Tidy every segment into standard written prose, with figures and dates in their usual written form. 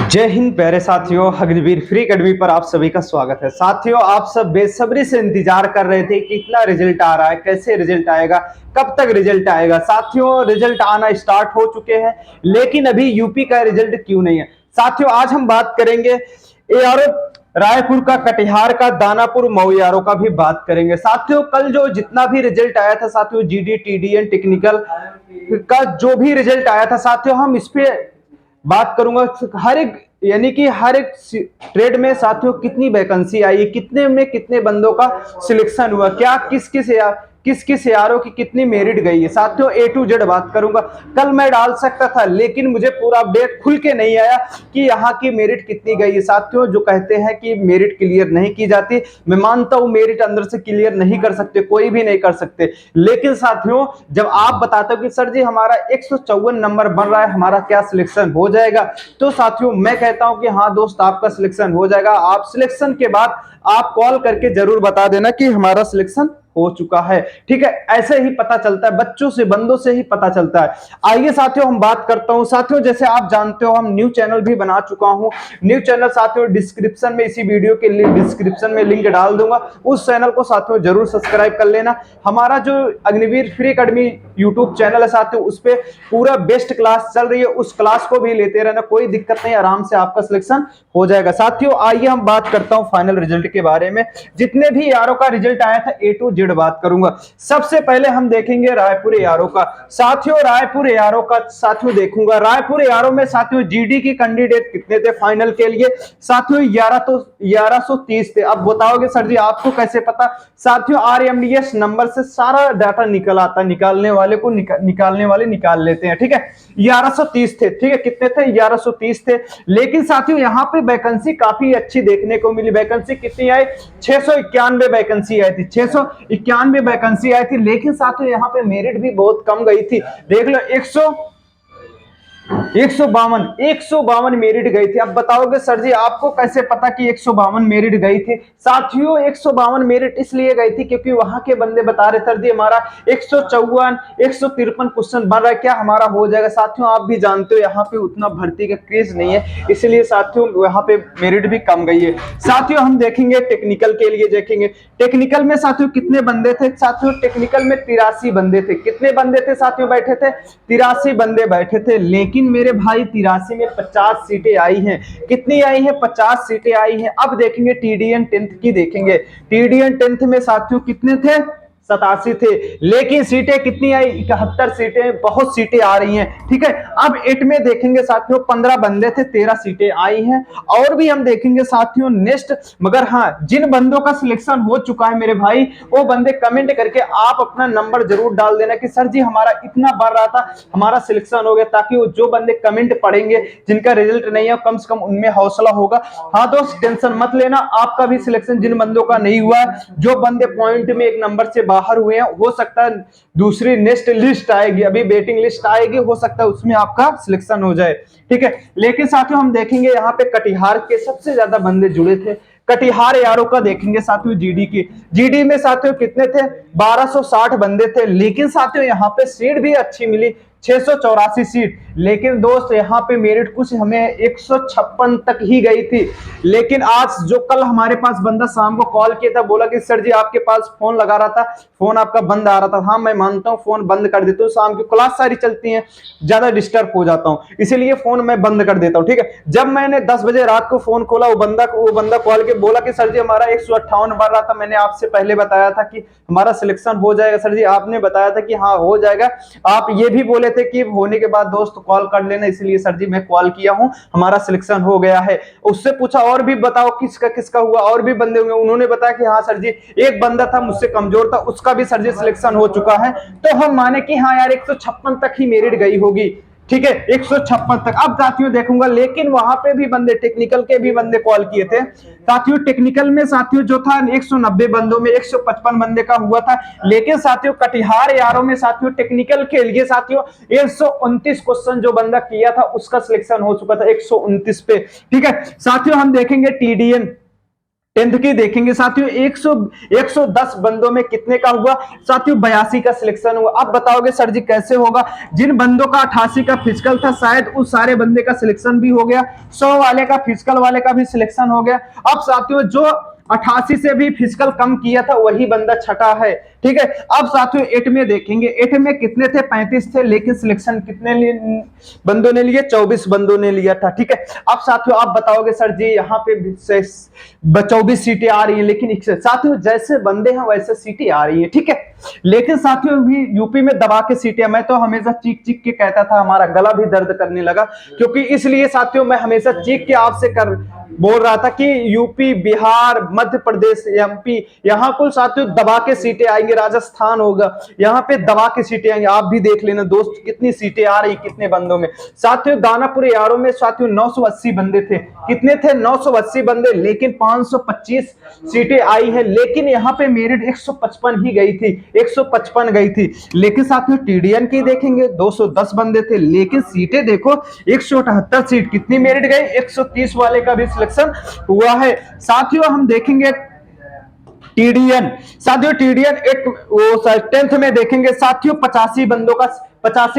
जय हिंद प्यारे साथियों, अग्निवीर फ्री एकेडमी पर आप सभी का स्वागत है। साथियों, आप सब बेसब्री से इंतजार कर रहे थे कि कितना रिजल्ट आ रहा है, कैसे रिजल्ट आएगा, कब तक रिजल्ट आएगा। साथियों, रिजल्ट आना स्टार्ट हो चुके हैं, लेकिन अभी यूपी का रिजल्ट क्यों नहीं है। साथियों, आज हम बात करेंगे एआरओ रायपुर का, कटिहार का, दानापुर, मऊ एआरओ का भी बात करेंगे। साथियों, कल जो जितना भी रिजल्ट आया था साथियों, जीडी, टीडीएन, टेक्निकल का जो भी रिजल्ट आया था साथियों, हम इस पे बात करूंगा। हर एक यानी कि हर एक ट्रेड में साथियों कितनी वैकेंसी आई, कितने में कितने बंदों का सिलेक्शन हुआ, क्या किस किस यारों की कितनी मेरिट गई है साथियों, ए टू जेड बात करूंगा। कल मैं डाल सकता था, लेकिन मुझे पूरा अपडेट खुल के नहीं आया कि यहाँ की मेरिट कितनी गई है। साथियों, जो कहते हैं कि मेरिट क्लियर नहीं की जाती, मैं मानता हूं मेरिट अंदर से क्लियर नहीं कर सकते, कोई भी नहीं कर सकते। लेकिन साथियों, जब आप बताते हो कि सर जी हमारा 154 नंबर बन रहा है, हमारा क्या सिलेक्शन हो जाएगा, तो साथियों मैं कहता हूं कि हाँ दोस्त, आपका सिलेक्शन हो जाएगा। आप सिलेक्शन के बाद आप कॉल करके जरूर बता देना कि हमारा सिलेक्शन हो चुका है। ठीक है, ऐसे ही पता चलता है, बच्चों से, बंदों से ही पता चलता है। आइए साथियों, हम बात करता हूं। साथियों, जैसे आप जानते हो, हम न्यू चैनल भी बना चुका हूं। न्यू चैनल साथियों डिस्क्रिप्शन में, इसी वीडियो के डिस्क्रिप्शन में लिंक डाल दूंगा। उस चैनल को साथियों जरूर सब्सक्राइब कर लेना। हमारा जो Agniveer free academy YouTube channel है साथियों, उस पर पूरा बेस्ट क्लास चल रही है, उस क्लास को भी लेते रहना, कोई दिक्कत नहीं, आराम से आपका सिलेक्शन हो जाएगा। साथियों, आइए हम बात करता हूं फाइनल रिजल्ट के बारे में। जितने भी यारों का रिजल्ट आया था, ए टू जेड बात करूंगा। सबसे पहले हम देखेंगे रायपुर एआरओ का। साथियों, रायपुर एआरओ का साथियों देखूंगा। रायपुर एआरओ में साथियों जीडी की कैंडिडेट कितने थे फाइनल के लिए साथियों? 1130 थे। अब बताओगे सर जी आपको कैसे पता? साथियों, आरएमडीएस नंबर से सारा डाटा निकल आता, निकालने वाले को निकालने वाले निकाल लेते हैं। ठीक है, 1130 थे। ठीक है, कितने थे? 1130 थे। लेकिन साथियों यहाँ पे वैकेंसी काफी अच्छी देखने को मिली। वैकेंसी कितनी आई? 691 वैकेंसी आई थी, 691 वैकेंसी आई थी। लेकिन साथियों यहाँ पे मेरिट भी बहुत कम गई थी। देख लो, 152 मेरिट गई थी। अब बताओगे सर जी आपको कैसे पता कि 152 मेरिट गई थी? साथियों, 152 मेरिट इसलिए गई थी क्योंकि वहां के बंदे बता रहे सर जी हमारा 154 153 क्वेश्चन बन रहा है, क्या हमारा हो जाएगा? साथियों, आप भी जानते हो यहाँ पे उतना भर्ती का क्रेज नहीं है, इसलिए साथियों यहाँ पे मेरिट भी कम गई है। साथियों, हम देखेंगे टेक्निकल के लिए। देखेंगे टेक्निकल में साथियों कितने बंदे थे। साथियों, टेक्निकल में 83 बंदे थे। कितने बंदे थे साथियों बैठे थे? 83 बंदे बैठे थे। लेकिन मेरे भाई 83 में 50 सीटें आई हैं। कितनी आई हैं? 50 सीटें आई हैं। अब देखेंगे टीडीएन 10th की। देखेंगे टीडीएन 10th में साथियों कितने थे? 87 थे। लेकिन सीटें कितनी आई? 71 सीटें। बहुत सीटें आ रही हैं। ठीक है, अब 8 में देखेंगे साथियों 15 बंदे थे, 13 सीटें आई हैं। और भी हम देखेंगे साथियों नेक्स्ट। मगर हाँ, जिन बंदों का सिलेक्शन हो चुका है मेरे भाई, वो बंदे कमेंट करके आप अपना नंबर जरूर डाल देना कि सर जी हमारा इतना बढ़ रहा था, हमारा सिलेक्शन हो गया, ताकि वो जो बंदे कमेंट पढ़ेंगे जिनका रिजल्ट नहीं है, कम से कम उनमें हौसला होगा। हाँ दोस्त, टेंशन मत लेना, आपका भी सिलेक्शन जिन बंदों का नहीं हुआ है, जो बंदे पॉइंट में एक नंबर से बाहर हुए हैं, हो सकता है दूसरी नेक्स्ट लिस्ट आएगी, अभी वेटिंग लिस्ट आएगी, हो सकता है उसमें आपका सिलेक्शन हो जाए। ठीक है, लेकिन साथियों हम देखेंगे यहाँ पे कटिहार के सबसे ज्यादा बंदे जुड़े थे। कटिहार यारों का देखेंगे साथियों जीडी की। जीडी में साथियों कितने थे? 1260 बंदे थे। लेकिन साथियों यहाँ पे सीट भी अच्छी मिली, 684 सीट। लेकिन दोस्त यहाँ पे मेरिट कुछ हमें 156 तक ही गई थी। लेकिन आज जो कल हमारे पास बंदा शाम को कॉल किया था, बोला कि सर जी आपके पास फोन लगा रहा था, फोन आपका बंद आ रहा था। हाँ, मैं मानता हूँ, फोन बंद कर देता हूँ, शाम की क्लास सारी चलती है, ज्यादा डिस्टर्ब हो जाता हूँ, इसीलिए फोन मैं बंद कर देता हूँ। ठीक है, जब मैंने 10 बजे रात को फोन खोला, वो बंदा कॉल के बोला कि सर जी हमारा 158 बढ़ रहा था, मैंने आपसे पहले बताया था कि हमारा सिलेक्शन हो जाएगा। सर जी आपने बताया था कि हाँ हो जाएगा, आप ये भी बोले थे कि होने के बाद दोस्त कॉल कर लेना, इसलिए सर जी मैं कॉल किया हूं, हमारा सिलेक्शन हो गया है। उससे पूछा और भी बताओ किसका किसका हुआ, और भी बंदे होंगे, उन्होंने बताया कि हाँ सर जी एक बंदा था मुझसे कमजोर था, उसका भी सर जी सिलेक्शन हो चुका है। तो हम माने कि हाँ यार 156 तक ही मेरिट गई होगी। ठीक है, 156 तक। अब साथियों देखूंगा, लेकिन वहां पे भी बंदे, टेक्निकल के भी बंदे कॉल किए थे साथियों। टेक्निकल में साथियों जो था 190 बंदों में 155 बंदे का हुआ था। लेकिन साथियों कटिहार यारों में साथियों टेक्निकल के लिए साथियों 129 क्वेश्चन जो बंदा किया था उसका सिलेक्शन हो चुका था 129 पे। ठीक है, साथियों हम देखेंगे टीडीएन 10th की देखेंगे साथियों, 110 बंदों में कितने का हुआ साथियों, 82 का सिलेक्शन हुआ। अब बताओगे सर जी कैसे होगा, जिन बंदों का 88 का फिजिकल था शायद उस सारे बंदे का सिलेक्शन भी हो गया, 100 वाले का फिजिकल वाले का भी सिलेक्शन हो गया। अब साथियों जो 88 से भी फिजिकल कम किया था वही बंदा छठा है, ठीक है। अब साथियों 8 में देखेंगे, 8 में कितने थे, 35 थे, लेकिन सिलेक्शन कितने बंदों ने लिए, 24 बंदों ने लिया था, ठीक है। अब साथियों आप बताओगे सर जी यहाँ पे 24 सीटें आ रही है, लेकिन साथियों जैसे बंदे हैं वैसे सीटें आ रही है, ठीक है। लेकिन साथियों भी यूपी में दबा के सीटें, मैं तो हमेशा चीख चीख के कहता था, हमारा गला भी दर्द करने लगा, क्योंकि इसलिए साथियों मैं हमेशा चीख के आपसे बोल रहा था कि यूपी, बिहार, मध्य प्रदेश, एमपी, यहाँ कुल साथियों दबा के सीटें आएंगे, राजस्थान होगा, यहाँ पे दबा के सीटें आएंगे। आप भी देख लेना दोस्त कितनी सीटें आ रही, कितने बंदों में। साथियों दानापुर यारों में साथियों 980 बंदे थे, कितने थे 980 बंदे, लेकिन 525 सीटें आई है, लेकिन यहाँ पे मेरिट 155 ही गई थी, 155 गई थी। लेकिन साथियों टीडीएन की देखेंगे 210 बंदे थे, लेकिन सीटें देखो 178 सीट, कितनी मेरिट गई, 130 वाले का भी सिलेक्शन हुआ है। साथियों हम देखेंगे टीडीएन, साथियों टीडीएन एक वो 10th में देखेंगे साथियों 85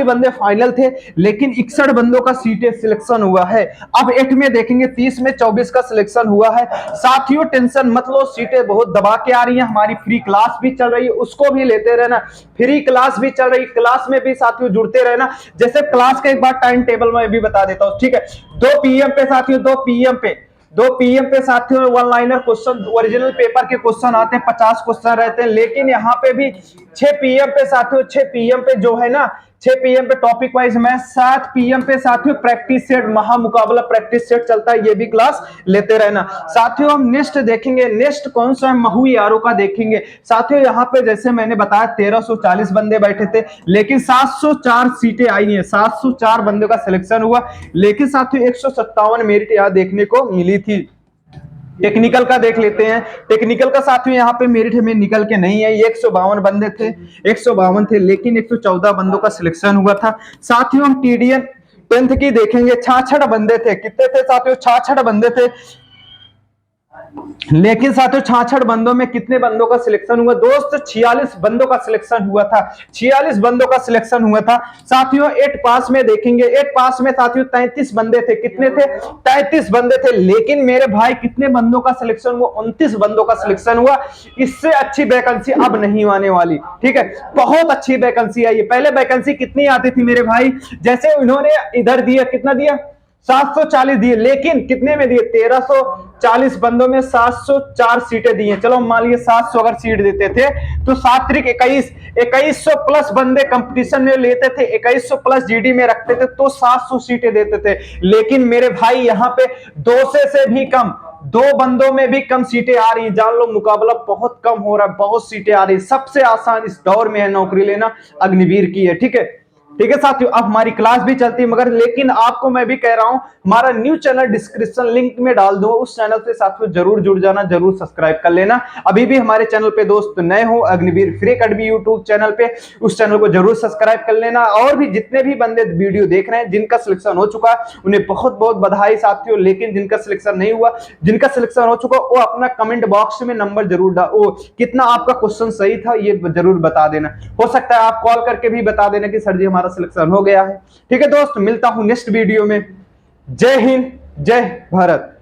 बंदे फाइनल थे, लेकिन 61 बंदों का सीटें सिलेक्शन हुआ है। अब 8 में देखेंगे 30 में 24 का सिलेक्शन हुआ है। साथियों टेंशन मत लो, सीटें बहुत दबा के आ रही हैं, हमारी फ्री क्लास भी चल रही है, उसको भी लेते रहना, फ्री क्लास भी चल रही, क्लास में भी साथियों जुड़ते रहना। जैसे क्लास का एक बार टाइम टेबल में भी बता देता हूं, ठीक है। 2 पीएम पे साथियों, 2 पीएम पे साथियों one liner question, original paper के क्वेश्चन आते हैं, 50 क्वेश्चन रहते हैं, लेकिन यहाँ पे भी 6 पीएम पे साथियों, 6 पीएम पे जो है ना, 6 पीएम पे टॉपिक वाइज मैथ, 7 पीएम पे साथियों प्रैक्टिस सेट, महामुकाबला प्रैक्टिस सेट चलता है, ये भी क्लास लेते रहना। साथियों हम नेक्स्ट देखेंगे, नेक्स्ट कौन सा है, महू यारों का देखेंगे। साथियों यहाँ पे जैसे मैंने बताया 1340 बंदे बैठे थे, लेकिन 704 सीटें आई हैं, 704 बंदों का सिलेक्शन हुआ, लेकिन साथियों 157 मेरिट यहाँ देखने को मिली थी। टेक्निकल का देख लेते हैं, टेक्निकल का साथियों यहाँ पे मेरिट हमें निकल के नहीं है, ये 152 बंदे थे, 152 थे, लेकिन 114 बंदों का सिलेक्शन हुआ था। साथियों हम टीडीएन 10th की देखेंगे, 66 बंदे थे, कितने थे साथियों, 66 बंदे थे, लेकिन साथियों 66 बंदों में कितने बंदों का सिलेक्शन हुआ दोस्त, 46 बंदों का सिलेक्शन हुआ था, 46 बंदों का सिलेक्शन हुआ था। साथियों 8 पास में देखेंगे, 8 पास में साथियों 33 बंदे थे, कितने थे, 33 बंदे थे, लेकिन मेरे भाई कितने बंदों का सिलेक्शन हुआ, 29 बंदों का सिलेक्शन हुआ। इससे अच्छी वैकेंसी अब नहीं आने वाली, ठीक है, बहुत अच्छी वैकेंसी आई है। पहले वैकेंसी कितनी आती थी मेरे भाई, जैसे उन्होंने इधर दिया, कितना दिया, 740 दिए, लेकिन कितने में दिए, 1340 बंदों में 704 सीटें दी हैं। चलो मान लीजिए 700 अगर सीट देते थे तो 7 त्रिक 21, 2100 प्लस बंदे कंपटीशन में लेते थे, 2100 प्लस जीडी में रखते थे तो 700 सीटें देते थे। लेकिन मेरे भाई यहाँ पे 200 से भी कम, 2 बंदों में भी कम सीटें आ रही हैं। जान लो मुकाबला बहुत कम हो रहा है, बहुत सीटें आ रही है। सबसे आसान इस दौर में है नौकरी लेना, अग्निवीर की है, ठीक है। ठीक है साथियों, अब हमारी क्लास भी चलती है, मगर लेकिन आपको मैं भी कह रहा हूं हमारा न्यू चैनल डिस्क्रिप्शन लिंक में डाल दो, उस चैनल से साथियों जरूर जुड़ जाना, जरूर सब्सक्राइब कर लेना। अभी भी हमारे चैनल पे दोस्त नए हो, Agniveer free academy YouTube channel पे, उस चैनल को जरूर सब्सक्राइब कर लेना। और भी जितने भी बंदे वीडियो देख रहे हैं जिनका सिलेक्शन हो चुका है उन्हें बहुत बहुत बधाई साथियों, लेकिन जिनका सिलेक्शन नहीं हुआ, जिनका सिलेक्शन हो चुका वो अपना कमेंट बॉक्स में नंबर जरूर डालो, कितना आपका क्वेश्चन सही था ये जरूर बता देना। हो सकता है आप कॉल करके भी बता देना कि सर जी हमारा सिलेक्शन हो गया है। ठीक है दोस्त, मिलता हूं नेक्स्ट वीडियो में। जय हिंद, जय भारत।